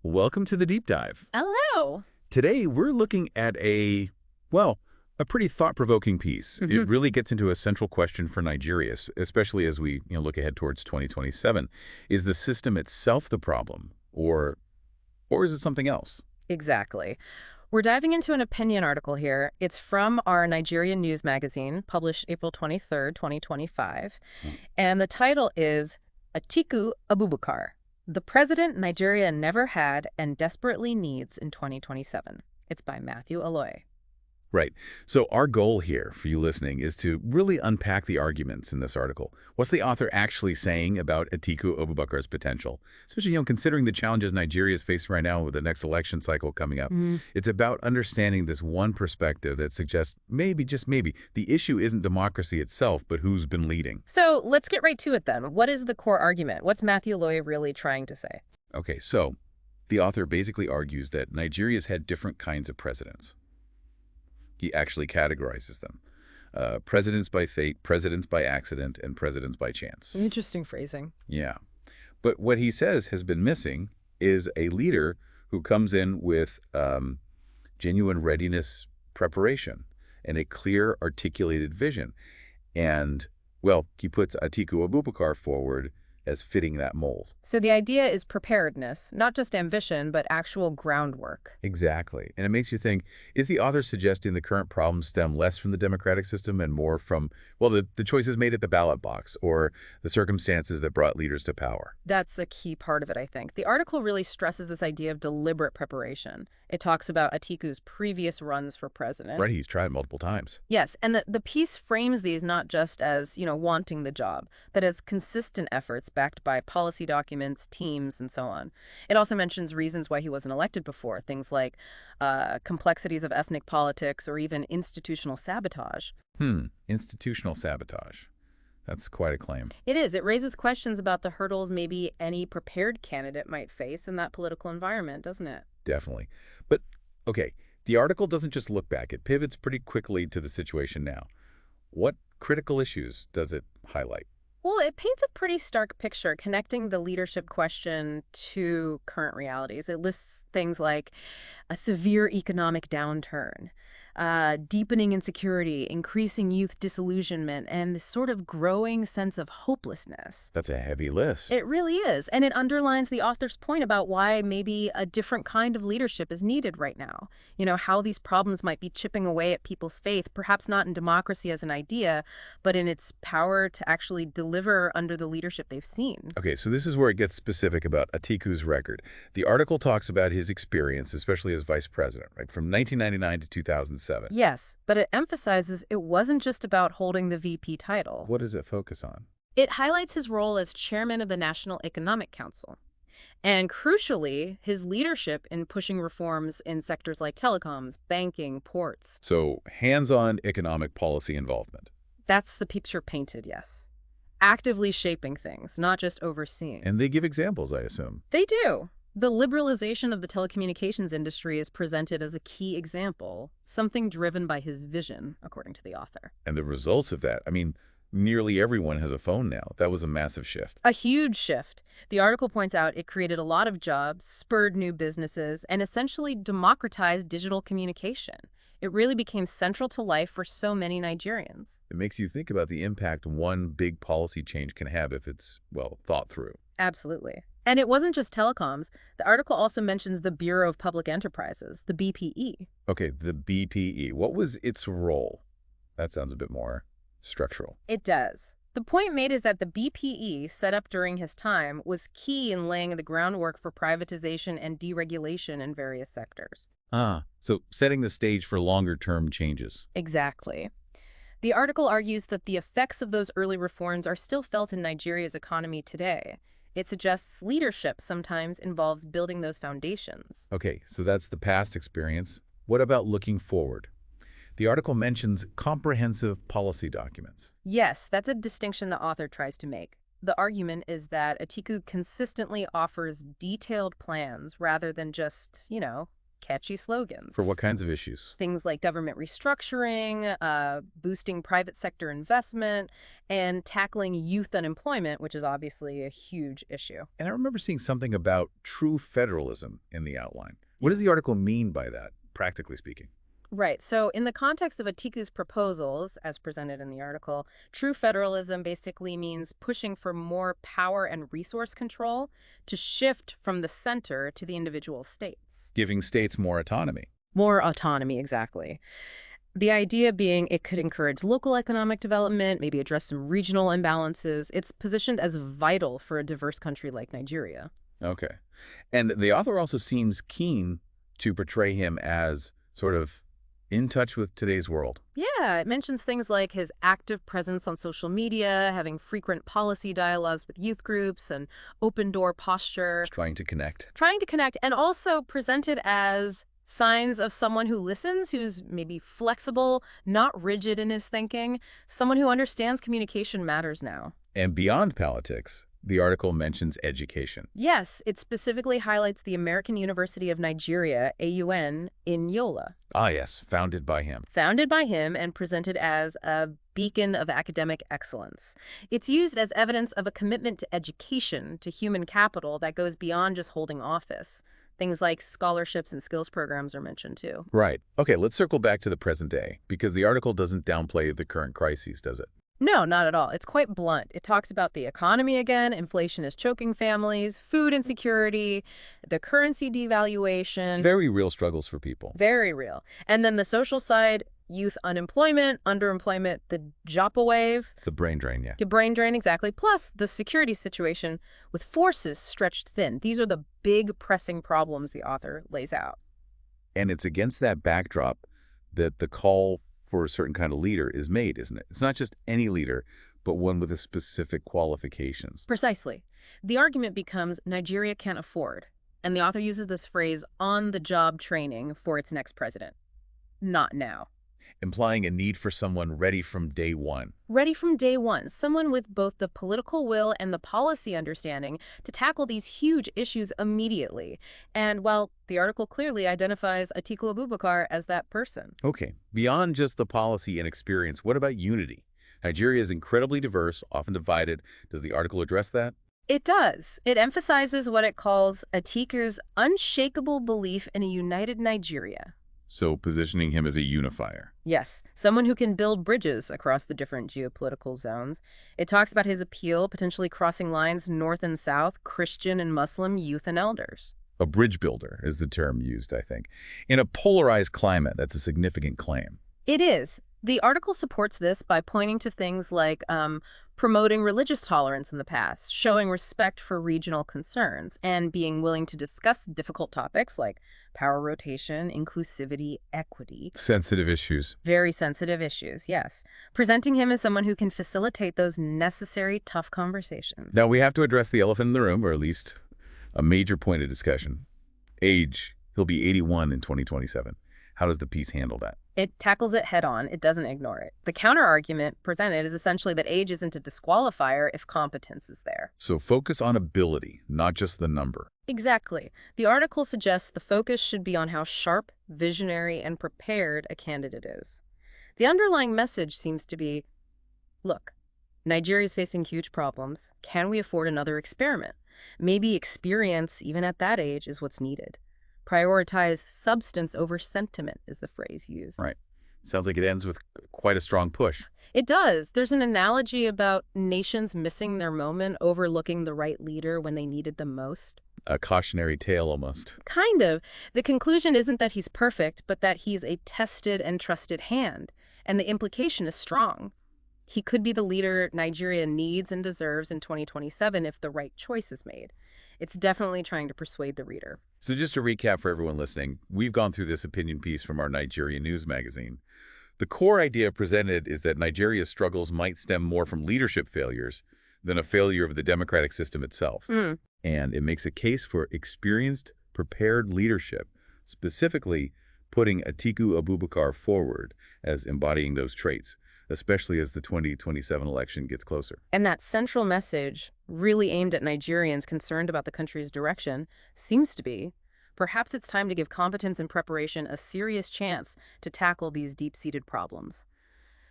Welcome to the deep dive. Hello. Today, we're looking at a pretty thought-provoking piece. It really gets into a central question for Nigeria, especially as we look ahead towards 2027. Is the system itself the problem, or is it something else? Exactly. We're diving into an opinion article here. It's from our Nigerian news magazine, published April 23rd, 2025. Hmm. And the title is Atiku Abubakar, the president Nigeria never had and desperately needs in 2027. It's by Matthew Aloy. Right. So our goal here for you listening is to really unpack the arguments in this article. What's the author actually saying about Atiku Abubakar's potential? Especially, considering the challenges Nigeria is facing right now with the next election cycle coming up. It's about understanding this one perspective that suggests maybe, just maybe, the issue isn't democracy itself, but who's been leading. So let's get right to it then. What is the core argument? What's Matthew Aloy really trying to say? Okay, so the author basically argues that Nigeria's had different kinds of presidents. He actually categorizes them. Presidents by fate, presidents by accident, and presidents by chance. Interesting phrasing. Yeah. But what he says has been missing is a leader who comes in with genuine readiness, preparation, and a clear, articulated vision. And, well, he puts Atiku Abubakar forward as fitting that mold. So the idea is preparedness, not just ambition, but actual groundwork. Exactly. And it makes you think, is the author suggesting the current problems stem less from the democratic system and more from, well, the choices made at the ballot box or the circumstances that brought leaders to power? That's a key part of it, I think. The article really stresses this idea of deliberate preparation. It talks about Atiku's previous runs for president. Right, he's tried multiple times. Yes, and the piece frames these not just as, wanting the job, but as consistent efforts backed by policy documents, teams, and so on. It also mentions reasons why he wasn't elected before, things like complexities of ethnic politics or even institutional sabotage. Institutional sabotage. That's quite a claim. It is. It raises questions about the hurdles maybe any prepared candidate might face in that political environment, doesn't it? Definitely. But, okay, the article doesn't just look back. It pivots pretty quickly to the situation now. What critical issues does it highlight? Well, it paints a pretty stark picture connecting the leadership question to current realities. It lists things like a severe economic downturn, deepening insecurity, increasing youth disillusionment, and this sort of growing sense of hopelessness. That's a heavy list. It really is. And it underlines the author's point about why maybe a different kind of leadership is needed right now. How these problems might be chipping away at people's faith, perhaps not in democracy as an idea, but in its power to actually deliver under the leadership they've seen. Okay, so this is where it gets specific about Atiku's record. The article talks about his experience, especially as vice president, right, from 1999 to 2007. Yes, but it emphasizes it wasn't just about holding the VP title. What does it focus on? It highlights his role as chairman of the National Economic Council. And crucially, his leadership in pushing reforms in sectors like telecoms, banking, ports. So, hands-on economic policy involvement. That's the picture painted, yes. Actively shaping things, not just overseeing. And they give examples, I assume. They do. The liberalization of the telecommunications industry is presented as a key example, something driven by his vision, according to the author. And the results of that, nearly everyone has a phone now. That was a massive shift. A huge shift. The article points out it created a lot of jobs, spurred new businesses, and essentially democratized digital communication. It really became central to life for so many Nigerians. It makes you think about the impact one big policy change can have if it's, well, thought through. Absolutely. And it wasn't just telecoms. The article also mentions the Bureau of Public Enterprises, the BPE. Okay, the BPE. What was its role? That sounds a bit more structural. It does. The point made is that the BPE, set up during his time, was key in laying the groundwork for privatization and deregulation in various sectors. So setting the stage for longer-term changes. Exactly. The article argues that the effects of those early reforms are still felt in Nigeria's economy today. It suggests leadership sometimes involves building those foundations. Okay, so that's the past experience. What about looking forward? The article mentions comprehensive policy documents. Yes, that's a distinction the author tries to make. The argument is that Atiku consistently offers detailed plans rather than just, catchy slogans. For what kinds of issues? Things like government restructuring, boosting private sector investment, and tackling youth unemployment, which is obviously a huge issue. And I remember seeing something about true federalism in the outline. What does the article mean by that, practically speaking? Right. So in the context of Atiku's proposals, as presented in the article, true federalism basically means pushing for more power and resource control to shift from the center to the individual states. Giving states more autonomy. More autonomy, exactly. The idea being it could encourage local economic development, maybe address some regional imbalances. It's positioned as vital for a diverse country like Nigeria. Okay. And the author also seems keen to portray him as sort of in touch with today's world. Yeah, it mentions things like his active presence on social media, having frequent policy dialogues with youth groups, and open-door posture. Just trying to connect. Trying to connect, and also presented as signs of someone who listens, who's maybe flexible, not rigid in his thinking, someone who understands communication matters now. And beyond politics, the article mentions education. Yes, it specifically highlights the American University of Nigeria, AUN, in Yola. Ah, yes, founded by him. Founded by him and presented as a beacon of academic excellence. It's used as evidence of a commitment to education, to human capital that goes beyond just holding office. Things like scholarships and skills programs are mentioned too. Right. Okay, let's circle back to the present day, because the article doesn't downplay the current crises, does it? No, not at all. It's quite blunt. It talks about the economy again, inflation is choking families, food insecurity, the currency devaluation. Very real struggles for people. Very real. And then the social side, youth unemployment, underemployment, the Japa wave. The brain drain, yeah. The brain drain, exactly. Plus the security situation with forces stretched thin. These are the big pressing problems the author lays out. And it's against that backdrop that the call for a certain kind of leader is made, isn't it? It's not just any leader, but one with a specific qualifications. Precisely. The argument becomes Nigeria can't afford, and the author uses this phrase, on-the-job training for its next president. Not now. Implying a need for someone ready from day one. Ready from day one, someone with both the political will and the policy understanding to tackle these huge issues immediately. And while the article clearly identifies Atiku Abubakar as that person. Okay, beyond just the policy and experience, what about unity? Nigeria is incredibly diverse, often divided. Does the article address that? It does. It emphasizes what it calls Atiku's unshakable belief in a united Nigeria. So positioning him as a unifier. Yes, someone who can build bridges across the different geopolitical zones. It talks about his appeal, potentially crossing lines north and south, Christian and Muslim, youth and elders. A bridge builder is the term used, I think. In a polarized climate, that's a significant claim. It is. The article supports this by pointing to things like promoting religious tolerance in the past, showing respect for regional concerns, and being willing to discuss difficult topics like power rotation, inclusivity, equity. Sensitive issues. Very sensitive issues, yes. Presenting him as someone who can facilitate those necessary, tough conversations. Now, we have to address the elephant in the room, or at least a major point of discussion. Age. He'll be 81 in 2027. How does the piece handle that? It tackles it head on. It doesn't ignore it. The counter-argument presented is essentially that age isn't a disqualifier if competence is there. So focus on ability, not just the number. Exactly. The article suggests the focus should be on how sharp, visionary, and prepared a candidate is. The underlying message seems to be, look, Nigeria is facing huge problems. Can we afford another experiment? Maybe experience, even at that age, is what's needed. Prioritize substance over sentiment is the phrase used. Right. Sounds like it ends with quite a strong push. It does. There's an analogy about nations missing their moment, overlooking the right leader when they needed them most. A cautionary tale almost. Kind of. The conclusion isn't that he's perfect, but that he's a tested and trusted hand. And the implication is strong. He could be the leader Nigeria needs and deserves in 2027 if the right choice is made. It's definitely trying to persuade the reader. So just to recap for everyone listening, we've gone through this opinion piece from our Nigerian news magazine. The core idea presented is that Nigeria's struggles might stem more from leadership failures than a failure of the democratic system itself. And it makes a case for experienced, prepared leadership, specifically putting Atiku Abubakar forward as embodying those traits, especially as the 2027 election gets closer. And that central message, really aimed at Nigerians concerned about the country's direction, seems to be Perhaps it's time to give competence and preparation a serious chance to tackle these deep-seated problems.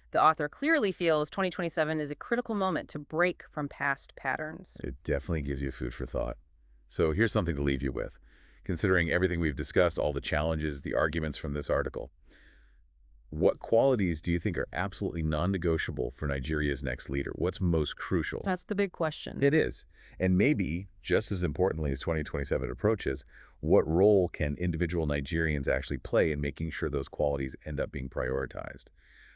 The author clearly feels 2027 is a critical moment to break from past patterns. It definitely gives you food for thought. So here's something to leave you with. Considering everything we've discussed, all the challenges, the arguments from this article, what qualities do you think are absolutely non-negotiable for Nigeria's next leader? What's most crucial? That's the big question. It is. And maybe, just as importantly as 2027 approaches, what role can individual Nigerians actually play in making sure those qualities end up being prioritized?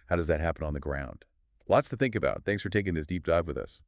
How does that happen on the ground? Lots to think about. Thanks for taking this deep dive with us.